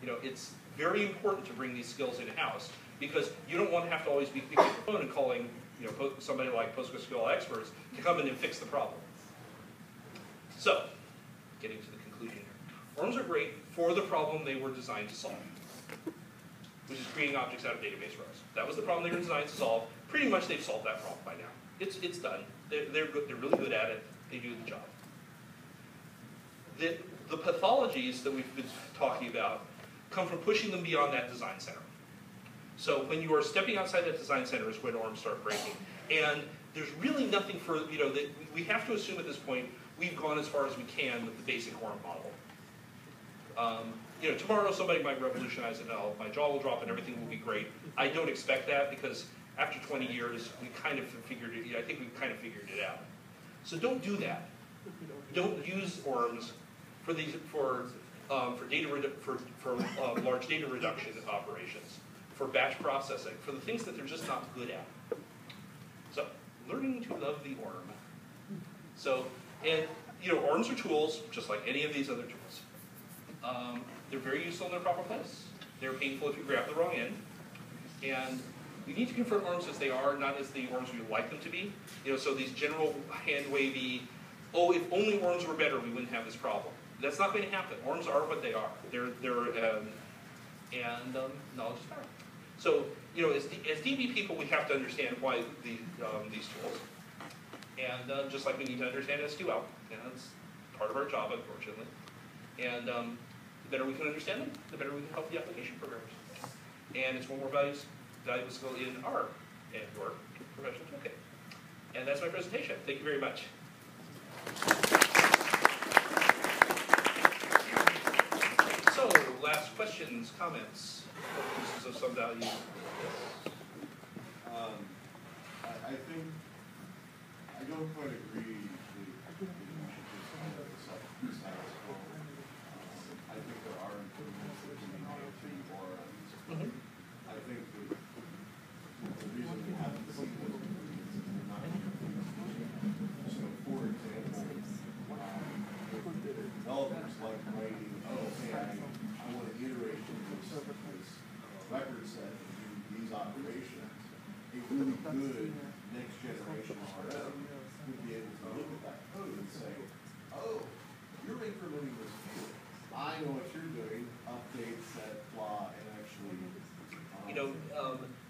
It's very important to bring these skills in-house because you don't want to have to always be picking up the phone and calling somebody like PostgreSQL experts to come in and fix the problem. So, getting to the conclusion here. ORMs are great for the problem they were designed to solve, which is creating objects out of database rows. That was the problem they were designed to solve. Pretty much they've solved that problem by now. It's done. They're good. They're really good at it. They do the job. The pathologies that we've been talking about come from pushing them beyond that design center. So when you are stepping outside that design center is when ORMs start breaking. And there's really nothing for, that we have to assume at this point we've gone as far as we can with the basic ORM model. Tomorrow somebody might revolutionize it and my jaw will drop and everything will be great. I don't expect that because after 20 years, we kind of figured it, I think we've kind of figured it out. So don't do that. Don't use ORMs for large data reduction operations, for batch processing, for the things that they're just not good at. So, learning to love the ORM. So, and ORMs are tools, just like any of these other tools. They're very useful in their proper place. They're painful if you grab the wrong end. And you need to confront ORMs as they are, not as the ORMs we would like them to be. So these general hand-wavy, oh, if only ORMs were better, we wouldn't have this problem. That's not going to happen. ORMs are what they are. Knowledge is power. So, as DB people, we have to understand why these tools. And just like we need to understand SQL. And that's part of our job, unfortunately. And the better we can understand them, the better we can help the application programmers. And it's one more valuable skill in our and your professional toolkit. And that's my presentation. Thank you very much. So, last questions, comments, pieces of some value. Yes. I think I don't quite agree that you should just kind of accept the status quo. I think there are improvements that can be made to ORMs. I think that the reason we haven't seen those improvements is they're not complete. So, for example, developers like writing, I want to iterate this record set and do these operations. A really good next generation RM would be able to look at that code and say, oh, you're incrementing this field. I know what you're doing, update, set, flaw, and actually...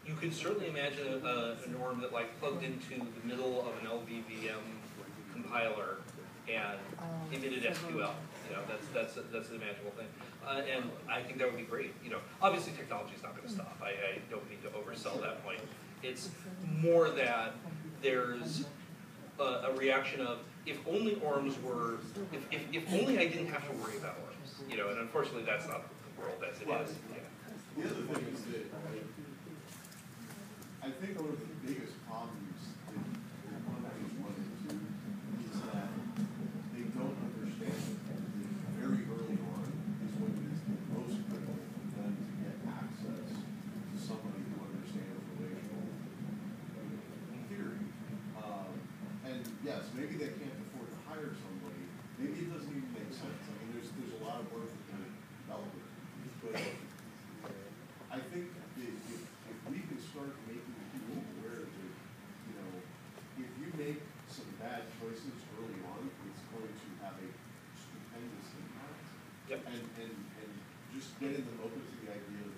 you could certainly imagine a norm that plugged into the middle of an LVVM compiler and emitted SQL. That's an imaginable thing. And I think that would be great. Obviously technology is not going to stop. I don't need to oversell that point. It's more that there's a reaction of, if only ORMs were, if only I didn't have to worry about ORMs. And unfortunately that's not the world as it is. Yeah. The other thing is that I think one of the biggest problems that companies run into is that they don't understand that very early on is when it is the most critical for them to get access to somebody who understands relational theory. And yes, maybe they can't afford to hire somebody. Maybe it doesn't even make sense. I mean, there's a lot of work that can develop it. But I think if we can start making people aware that, if you make some bad choices early on, it's going to have a stupendous impact. Yep. And just getting them open to the idea of,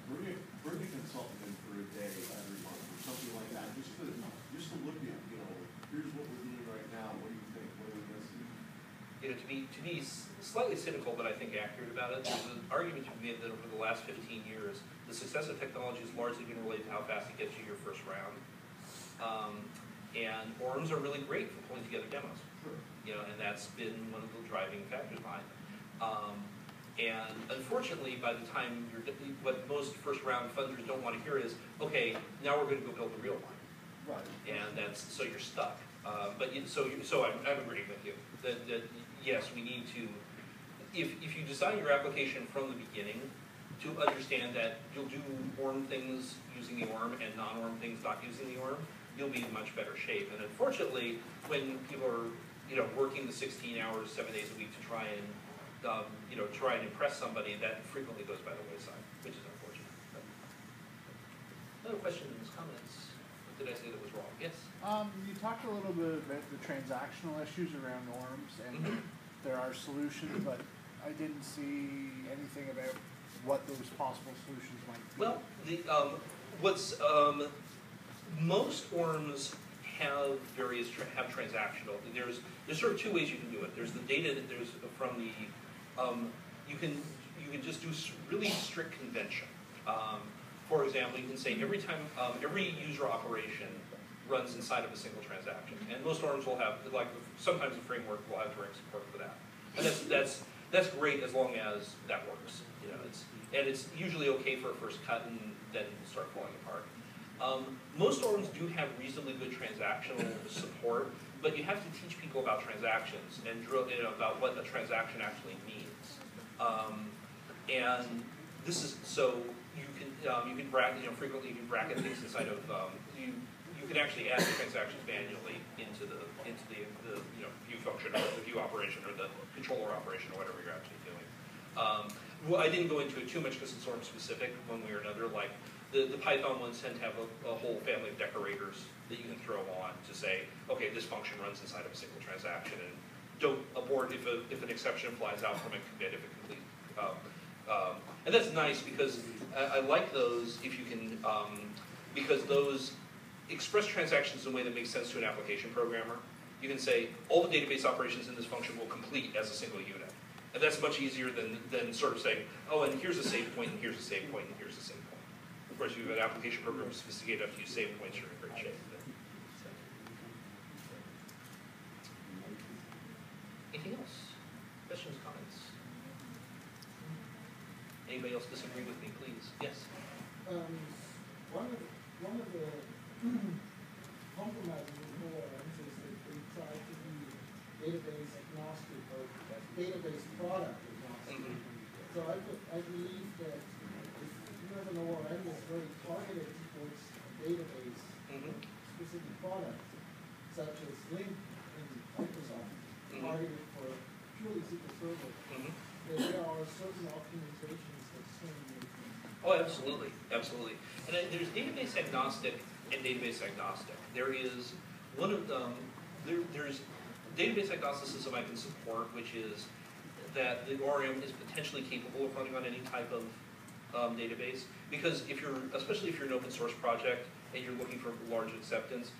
bring a consultant in for a day every month or something like that, just to look at, here's what we're doing right now. What do you think? What are we missing? To be slightly cynical, but I think accurate about it, there's an argument to be made that over the last 15 years, the success of technology has largely been related to how fast it gets you your first round. And ORMs are really great for pulling together demos. Sure. And that's been one of the driving factors behind it. And unfortunately, by the time what most first round funders don't want to hear is, okay, now we're going to go build a real one. Right. And so you're stuck. So I'm agreeing with you that yes, we need to. If you design your application from the beginning to understand that you'll do ORM things using the ORM and non-ORM things not using the ORM, you'll be in much better shape. And unfortunately, when people are working the 16 hours, 7 days a week to try and you know, try and impress somebody, that frequently goes by the wayside, which is unfortunate. But another question in these comments. What did I say that was wrong? Yes? You talked a little bit about the transactional issues around norms, and there are solutions, but I didn't see anything about what those possible solutions might be. Well, the, most ORMs have various, have transactional. There's sort of two ways you can do it. There's the data that there's from the, you can just do really strict convention. For example, you can say every time, every user operation runs inside of a single transaction. And most ORMs will have, like, sometimes the framework will have direct support for that. And that's great as long as that works. You know, it's usually okay for a first cut and then start falling apart. Most ORMs do have reasonably good transactional support, but you have to teach people about transactions and drill, you know, about what a transaction actually means. And this is so you can bracket, you know, frequently you can bracket things inside of you can actually add the transactions manually into the you know, view function or the view operation or the controller operation or whatever you're actually doing. Well, I didn't go into it too much because it's ORM specific one way or another. Like the Python ones tend to have a whole family of decorators that you can throw on to say, okay, this function runs inside of a single transaction, and don't abort if an exception flies out from a commit if it completes. And that's nice because I like those if you can, because those express transactions in a way that makes sense to an application programmer. You can say, all the database operations in this function will complete as a single unit. And that's much easier than sort of saying, oh, and here's a save point, and here's a save point, and here's a save point. Of course, if you have an application program sophisticated enough to use save points, you're in great shape. Anything else? Questions, comments? Anybody else disagree with me, please? Yes? One of the compromises with ORMs is that they try to be database agnostic or database product agnostic. So I believe that if you have an ORM that's very targeted towards a database specific product, such as Link in Microsoft, targeted for purely SQL Server, that there are certain optimizations that still need. Oh, absolutely, absolutely. And there's database agnostic and database agnostic. There is one of them. There's database agnosticism I can support, which is that the ORM is potentially capable of running on any type of database. Because if you're, especially if you're an open source project and you're looking for large acceptance,